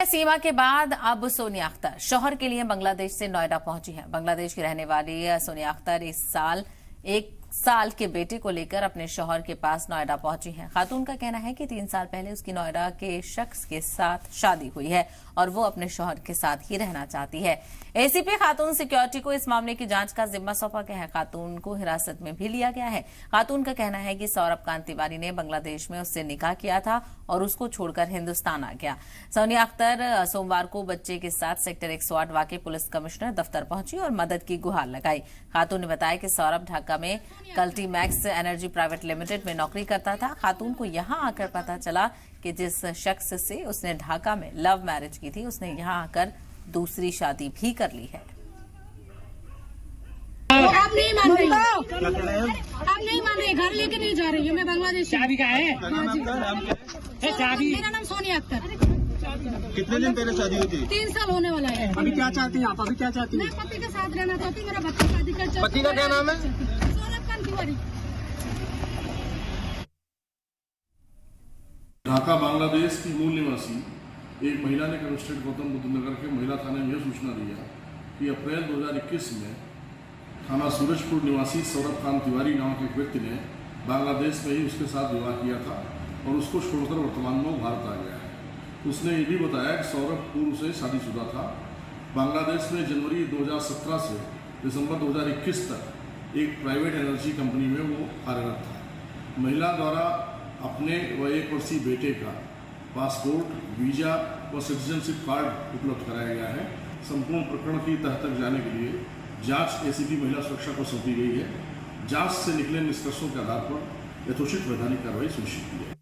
सीमा के बाद अब सोनिया अख्तर शौहर के लिए बांग्लादेश से नोएडा पहुंची हैं। बांग्लादेश की रहने वाली सोनिया अख्तर इस साल 1 साल के बेटे को लेकर अपने शौहर के पास नोएडा पहुंची हैं। खातून का कहना है कि 3 साल पहले उसकी नोएडा के शख्स के साथ शादी हुई है और वो अपने शौहर के साथ ही रहना चाहती है। एसीपी खातून सिक्योरिटी को इस मामले की जांच का जिम्मा सौंपा गया है। खातून को हिरासत में भी लिया गया है। खातून का कहना है कि सौरभ कांत तिवारी ने बांग्लादेश में उससे निकाह किया था और उसको छोड़कर हिंदुस्तान आ गया। सोनिया अख्तर सोमवार को बच्चे के साथ सेक्टर 108 वाकई पुलिस कमिश्नर दफ्तर पहुंची और मदद की गुहार लगाई। खातून ने बताया कि सौरभ ढाका में कल्टी मैक्स एनर्जी प्राइवेट लिमिटेड में नौकरी करता था। खातून को यहां आकर पता चला कि जिस शख्स से उसने ढाका में लव मैरिज की थी उसने यहां आकर दूसरी शादी भी कर ली है। आप नहीं मान रही, आप नहीं मान रही, घर लेके नहीं जा रही हूँ मैं बांग्लादेश। शादी का है? मेरा नाम सोनिया अख्तर। कितने दिन पहले शादी हुई थी? 3 साल होने वाला है। अभी क्या चाहती हैं आप? अभी क्या चाहती हैं? मैं पति के साथ रहना चाहती हूँ। मेरा बच्चा शादी कर। पति का क्या नाम है? सौरभ कांत तिवारी। ढाका बांग्लादेश की मूल निवासी एक महिला ने कमिश्नरेट गौतम बुद्ध नगर के महिला थाने में यह सूचना दिया कि अप्रैल 2021 में थाना सूरजपुर निवासी सौरभ कांत तिवारी नामक एक व्यक्ति ने बांग्लादेश में ही उसके साथ विवाह किया था और उसको छोड़कर वर्तमान में वो भारत आ गया है। उसने ये भी बताया कि सौरभ पूर्व से शादीशुदा था। बांग्लादेश में जनवरी 2017 से दिसंबर 2021 तक एक प्राइवेट एनर्जी कंपनी में वो कार्यरत था। महिला द्वारा अपने व 1 वर्षीय बेटे का पासपोर्ट, वीजा व सिटीजनशिप कार्ड उपलब्ध कराया गया है। संपूर्ण प्रकरण की तह तक जाने के लिए जांच एसीपी महिला सुरक्षा को सौंपी गई है। जांच से निकले निष्कर्षों के आधार पर यथोचित वैधानिक कार्रवाई सुनिश्चित की जाएगी।